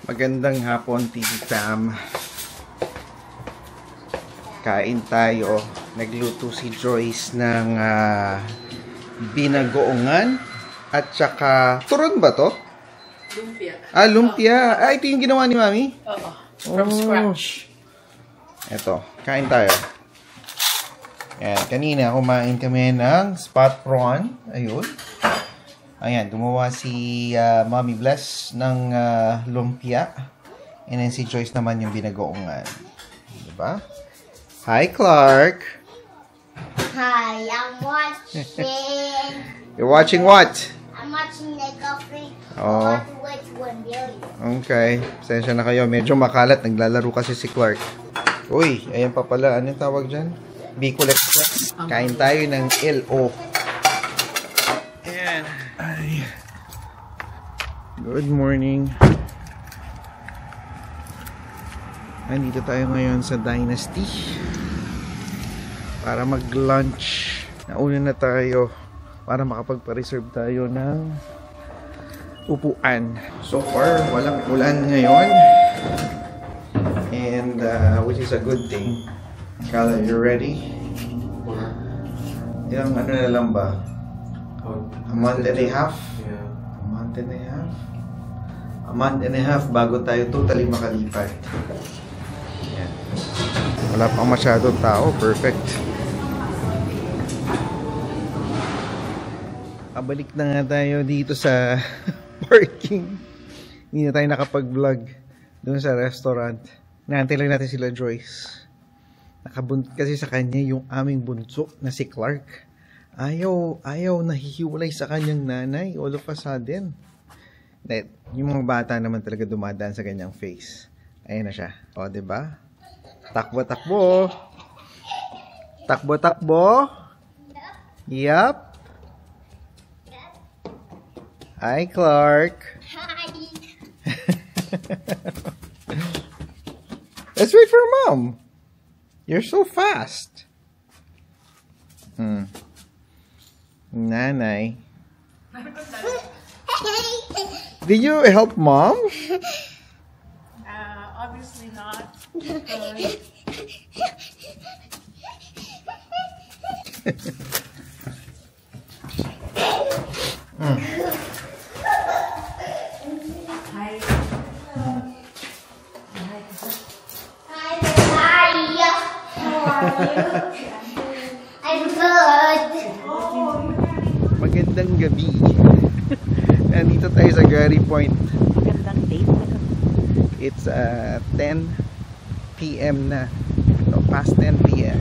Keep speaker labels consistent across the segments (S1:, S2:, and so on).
S1: Magandang hapon, Titi Pam. Kain tayo. Nagluto si Joyce ng binagoongan at saka turon ba to?
S2: Lumpia.
S1: Ah, lumpia. Ah, ito yung ginawa ni Mami?
S2: Oo. From scratch.
S1: Eto, kain tayo. Ayan, kanina kumain kami ng spot prawn. Ayun. Ayan, gumawa si Mommy Bless ng lumpia. And then si Joyce naman yung binagoongan. Diba? Hi, Clark!
S3: Hi, I'm watching.
S1: You're watching what?
S3: I'm watching the Coffee.
S1: Oh.
S3: Which 1 billion?
S1: Okay. Pasensya na kayo. Medyo makalat. Naglalaro kasi si Clark. Uy, ayan pa pala. Anong tawag dyan? Bicol Express. Kain tayo ng LO. Ayan. Ay. Good morning. Nandito tayo ngayon sa Dynasty para mag-lunch. Nauna na tayo para makapagpa-reserve tayo ng upuan. So far, walang ulan ngayon. And which is a good thing. Kala, you ready? Ilang ano na lang ba? A month and a half?
S4: Yeah.
S1: A month and a half? A month and a half bago tayo totally makalipat. Yan. Wala pang masyadong tao. Perfect. Pabalik na nga tayo dito sa parking. Hindi na tayo nakapag-vlog doon sa restaurant. Naantay lang natin sila Joyce. Nakabuntot kasi sa kanya yung aming bunso na si Clark. Ayaw nahihiwalay sa kanyang nanay all of a sudden. Yung mga bata naman talaga dumadaan sa kanyang face. Ayan na siya. O, diba? Takbo-takbo. Takbo-takbo. Yup. Hi, Clark.
S3: Hi.
S1: Let's wait for Mom. You're so fast. Nanay. Did you help Mom?
S2: Obviously not. Hi.
S3: I'm good.
S1: Magandang gabi. Nandito tayo sa Gary Point.
S2: Magandang date.
S1: It's 10 p.m. na. No, past 10 p.m.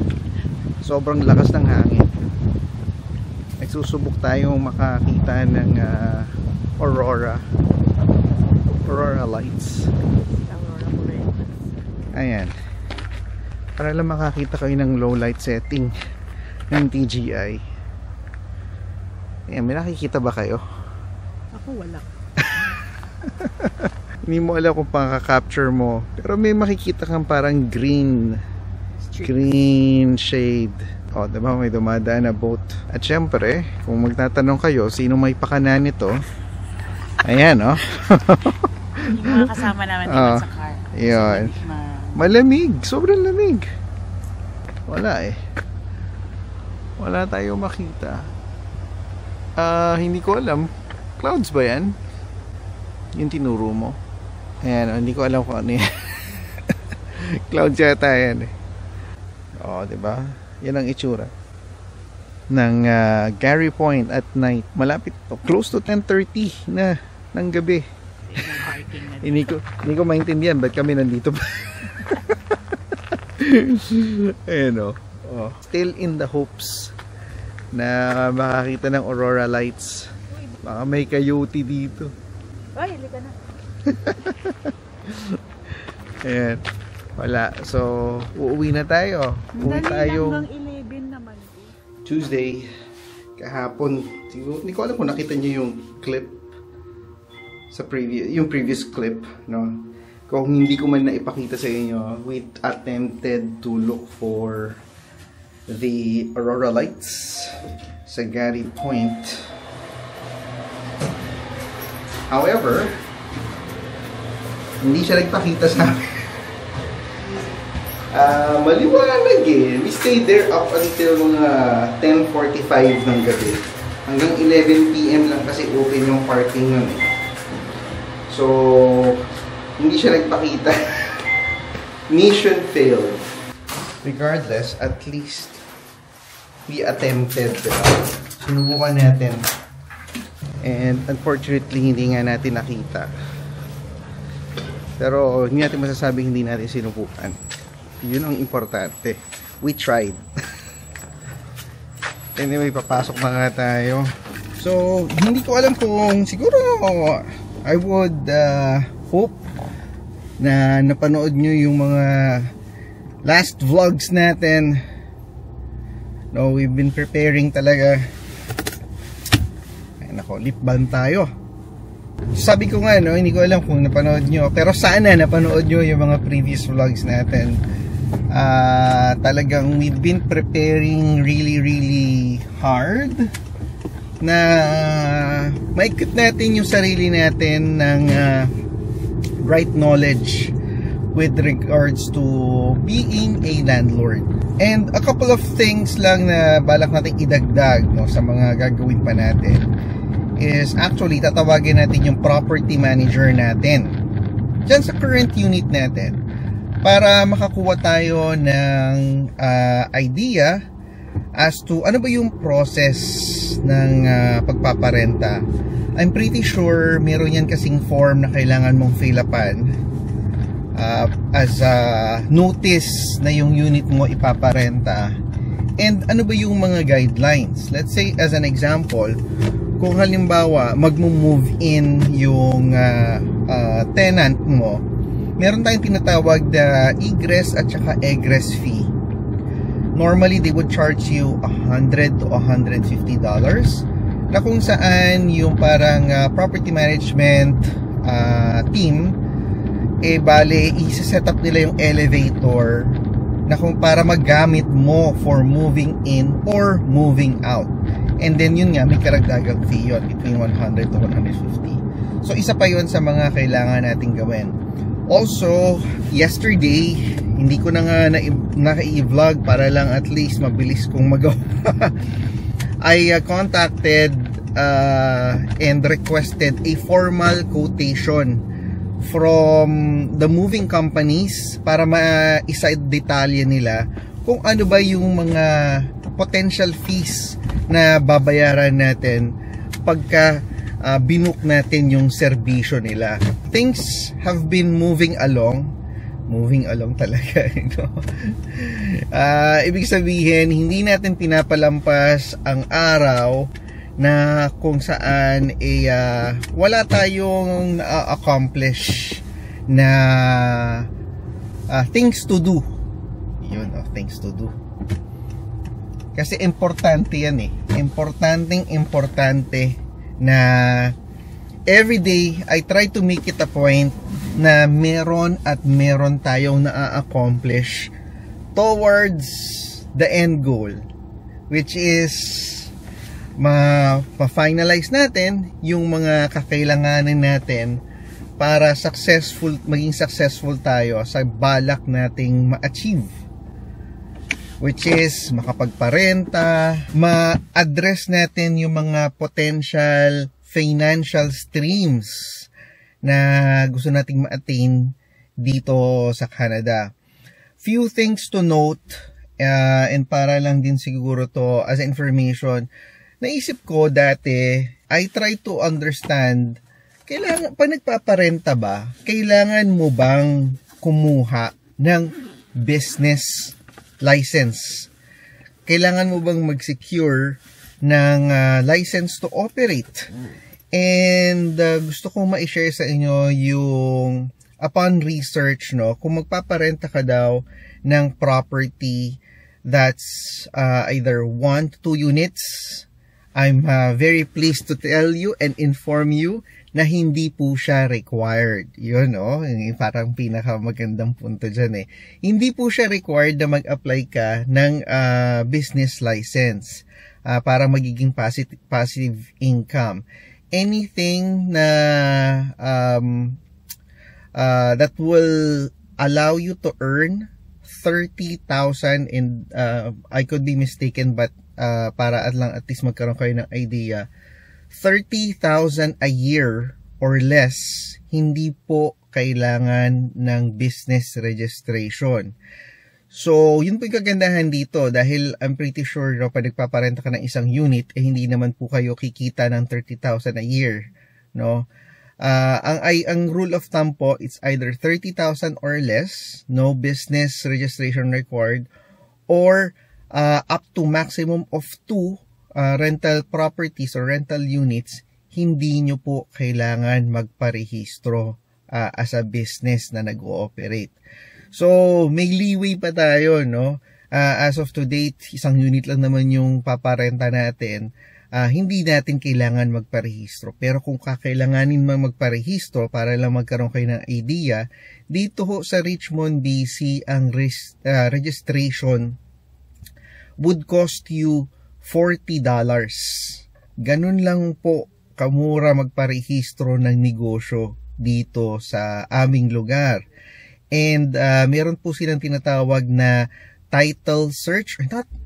S1: Sobrang lakas ng hangin. Nagsusubok tayong makakita ng Aurora lights.
S2: Aurora Borealis.
S1: Ayan. Para lang makakita kayo ng low light setting ng TGI. Ayan, may nakikita ba kayo?
S2: Ako wala.
S1: Hindi mo alam kung pang-capture mo. Pero may makikita kang parang green shade. O, diba? May dumadaan na boat. At syempre, kung magtatanong kayo, sino may pakanan nito? Ayan, o.
S2: Yung mga kasama naman dito sa car.
S1: Yun. Malamig. Sobrang lamig. Wala eh. Wala tayong makita. Hindi ko alam. Clouds ba yan? Yung tinuro mo. Ayan, hindi ko alam kung ano yan. Clouds yata yan eh. Oo, diba? Yan ang itsura ng Gary Point at night. Malapit to. Close to 10:30 na ng gabi. Hindi ko maintindihan ba't kami nandito pa. Ayan o. Oh. Still in the hopes na makakita ng aurora lights. Baka may coyote dito.
S2: Ay, halika na.
S1: Ayan. Wala. So, uuwi na tayo. Uuwi tayo
S2: hanggang 11 naman.
S1: Tuesday. Kahapon. Hindi ko alam kung nakita niyo yung clip sa previous clip, no? Kung hindi ko man naipakita sa inyo, we attempted to look for the aurora lights sa Gary Point. However, Hindi siya nagpakita sa akin. Maliwanag eh. We stayed there up until mga 10:45 ng gabi. Hanggang 11 PM lang kasi open yung parking nun eh. So, hindi siya nagpakita. Mission failed. Regardless, at least we attempted. Sinubukan natin. And unfortunately, hindi nga natin nakita. Pero hindi natin masasabing hindi natin sinubukan. Yun ang importante. We tried. Anyway, papasok na nga tayo. So, hindi ko alam kung siguro I would hope na napanood nyo yung mga last vlogs natin. No, we've been preparing talaga. Ay nako, lip balm tayo. Sabi ko nga, no, hindi ko alam kung napanood nyo, pero sana napanood nyo yung mga previous vlogs natin. Talagang we've been preparing really hard na maikot natin yung sarili natin ng right knowledge with regards to being a landlord. And a couple of things lang na balak natin idagdag, no, sa mga gagawin pa natin is actually tatawagin natin yung property manager natin dyan sa current unit natin para makakuha tayo ng idea as to ano ba yung process ng pagpaparenta. I'm pretty sure meron yan kasing form na kailangan mong fill upan as a notice na yung unit mo ipaparenta. And ano ba yung mga guidelines? Let's say as an example, kung halimbawa magmo-move in yung tenant mo, meron tayong tinatawag na egress at saka egress fee. Normally they would charge you $100 to $150 na kung saan yung parang property management team bale isa-set up nila yung elevator na kung para magamit mo for moving in or moving out. And then yun nga, may karagdagang fee yun between 100 to 150. So isa pa yun sa mga kailangan nating gawin. Also, yesterday hindi ko na nga naka-i-vlog para lang at least mabilis kong magawa. I contacted and requested a formal quotation from the moving companies para ma-isa-detalye nila kung ano ba yung mga potential fees na babayaran natin pagka binook natin yung serbisyo nila. Things have been moving along talaga, no? Ibig sabihin, hindi natin pinapalampas ang araw na kung saan wala tayong accomplish na things to do. Yun, things to do. Kasi importante yan eh. Importante na everyday I try to make it a point na meron tayong na-accomplish towards the end goal, which is ma-finalize natin yung mga kakailanganin natin para maging successful tayo sa balak nating ma-achieve, which is makapagparenta, ma-address natin yung mga potential financial streams na gusto nating ma-attain dito sa Canada. Few things to note, and para lang din siguro to as information. Naisip ko dati, I try to understand, pag nagpaparenta ba, kailangan mo bang kumuha ng business license? Kailangan mo bang mag-secure ng license to operate? And gusto kong ma-share sa inyo yung upon research, no, kung magpaparenta ka daw ng property that's either 1 to 2 units, I'm very pleased to tell you and inform you na hindi po siya required. Yun, no? Parang pinakamagandang punto dyan eh. Hindi po siya required na mag-apply ka ng business license para magiging passive income. Anything na that will allow you to earn 30,000 and I could be mistaken but para at least magkaroon kayo ng idea, 30,000 a year or less, hindi po kailangan ng business registration. So, yun po yung kagandahan dito dahil I'm pretty sure no, pag nagpaparenta ka ng isang unit, hindi naman po kayo kikita ng 30,000 a year. No? Ang rule of thumb po, it's either 30,000 or less, no business registration required, or up to maximum of 2 rental properties or rental units, hindi nyo po kailangan magparehistro as a business na nag-ooperate. So, may leeway pa tayo, no? As of to date, isang unit lang naman yung paparenta natin. Hindi natin kailangan magparehistro. Pero kung kakailanganin man magparehistro para lang magkaroon kayo ng idea, dito ho sa Richmond, BC, ang registration would cost you $40. Ganun lang po kamura magparehistro ng negosyo dito sa aming lugar. And meron po silang tinatawag na title search,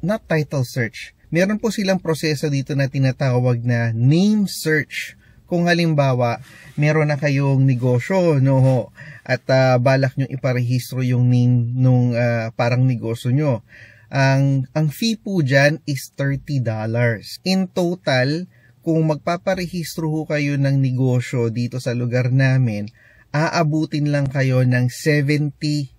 S1: not title search. Meron po silang proseso dito na tinatawag na name search. Kung halimbawa, meron na kayong negosyo, no, at balak nyo iparehistro yung name nung parang negosyo nyo. Ang fee po dyan is $30. In total, kung magpaparehistro ho kayo ng negosyo dito sa lugar namin, aabutin lang kayo ng $70.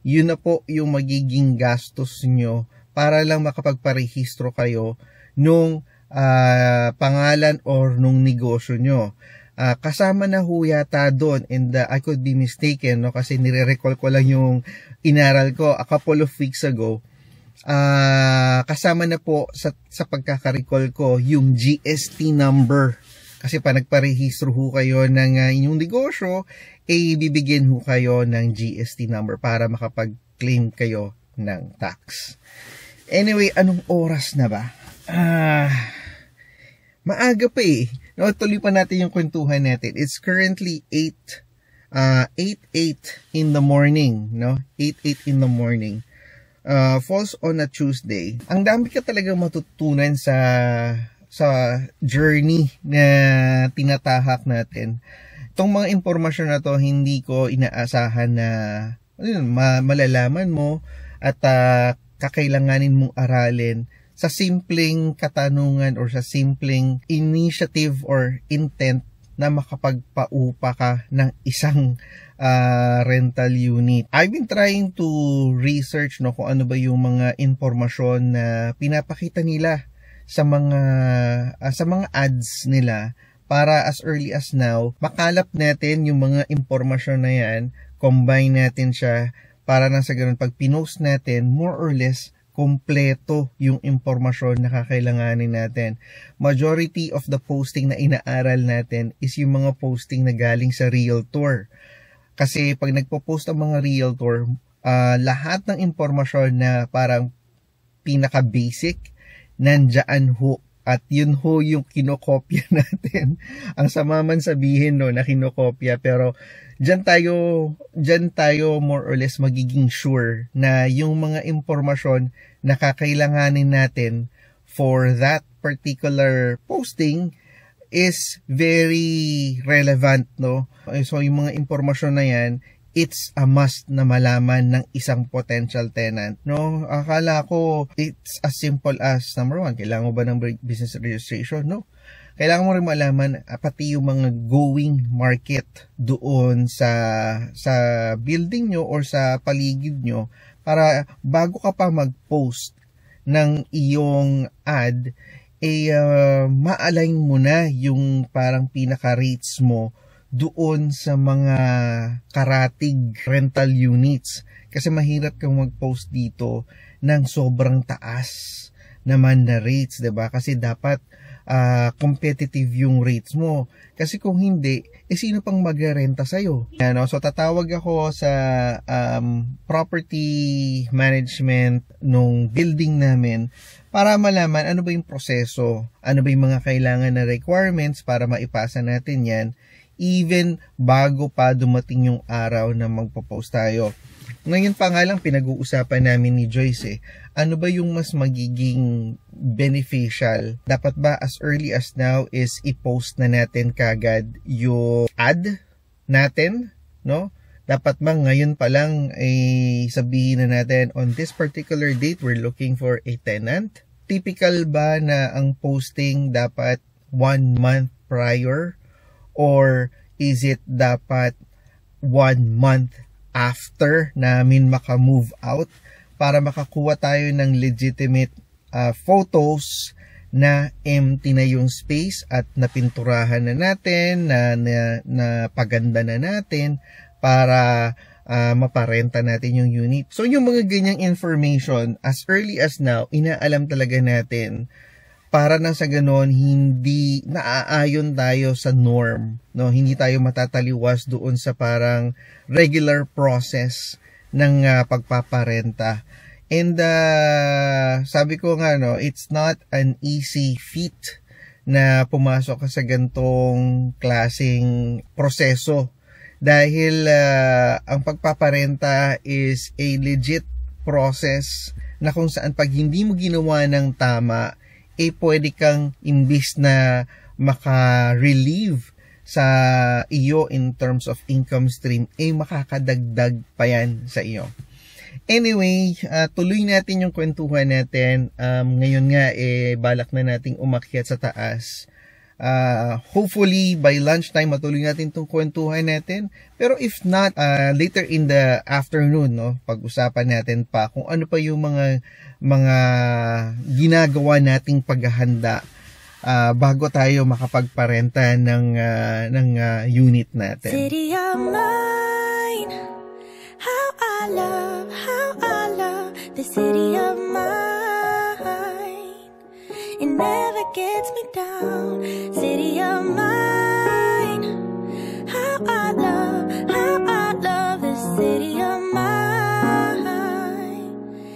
S1: Yun na po yung magiging gastos nyo para lang makapagparehistro kayo nung pangalan or nung negosyo nyo. Kasama na ho yata doon, and I could be mistaken, no, kasi nire-recall ko lang yung inaral ko a couple of weeks ago. Kasama na po sa pagkaka-recall ko yung GST number. Kasi pa nagparehistro ho kayo ng inyong negosyo, bibigyan ho kayo ng GST number para makapag-claim kayo ng tax. Anyway, anong oras na ba? Maaga pa eh. No, tuloy pa natin yung kwentuhan natin. It's currently 8:08 in the morning. No? 8:08 in the morning. Falls on a Tuesday. Ang dami ka talagang matutunan sa journey na tinatahak natin. Itong mga impormasyon na to, hindi ko inaasahan na malalaman mo at kakailanganin mong aralin sa simpleng katanungan or sa simpleng initiative or intent na makapagpaupa ka ng isang rental unit. I've been trying to research kung ano ba yung mga impormasyon na pinapakita nila sa mga ads nila para as early as now, makalap natin yung mga impormasyon na yan, combine natin siya para nang sa ganun pag pinost natin, more or less, kompleto yung impormasyon na kakailanganin natin. Majority of the posting na inaaral natin is yung mga posting na galing sa Realtor. Kasi pag nagpo-post ang mga Realtor, lahat ng impormasyon na parang pinaka-basic, nandyan ho. At yun ho yung kinokopya natin. Ang sama man sabihin na kinokopya, pero dyan tayo more or less magiging sure na yung mga impormasyon na kakailanganin natin for that particular posting is very relevant, no? So yung mga impormasyon na yan, it's a must na malaman ng isang potential tenant, no? Akala ko it's as simple as, number one, kailangan mo ba ng business registration? No. Kailangan mo rin malaman pati yung mga going market doon sa building nyo or sa paligid nyo para bago ka pa mag-post ng iyong ad, ma-align mo na yung parang pinaka-rates mo doon sa mga karatig rental units. Kasi mahirap kang mag-post dito ng sobrang taas naman na rates, 'di ba? Kasi dapat competitive yung rates mo. Kasi kung hindi, sino pang magrerenta sa'yo? So tatawag ako sa property management nung building namin para malaman ano ba yung proseso, ano ba yung mga kailangan na requirements para maipasa natin yan. even bago pa dumating yung araw na magpo-post tayo. Ngayon pa nga lang pinag-uusapan namin ni Joyce ano ba yung mas magiging beneficial? Dapat ba as early as now is i-post na natin kagad yung ad natin, no? Dapat ba ngayon pa lang ay sabihin na natin on this particular date we're looking for a tenant? Typical ba na ang posting dapat 1 month prior or is it dapat 1 month after namin maka-move out para makakuha tayo ng legitimate photos na empty na yung space at napinturahan na natin, na paganda na natin para maparenta natin yung unit. So yung mga ganyang information as early as now, inaalam talaga natin para nang sa ganon hindi naaayon tayo sa norm, no? Hindi tayo matataliwas doon sa parang regular process ng pagpaparenta. And sabi ko nga, no, it's not an easy feat na pumasok ka sa gantong klaseng proseso dahil ang pagpaparenta is a legit process na kung saan pag hindi mo ginawa ng tama pwede kang imbis na maka-relieve sa iyo in terms of income stream, makakadagdag pa yan sa iyo. Anyway, tuloy natin yung kwentuhan natin. Ngayon nga, balak na nating umakyat sa taas. Hopefully, by lunchtime, matuloy natin itong kwentuhan natin. Pero if not, later in the afternoon, no, pag-usapan natin pa kung ano pa yung mga ginagawa nating paghahanda bago tayo makapagparenta ng unit natin.
S4: City of mine, how I love the city of mine. It never gets me down. City of mine, how I love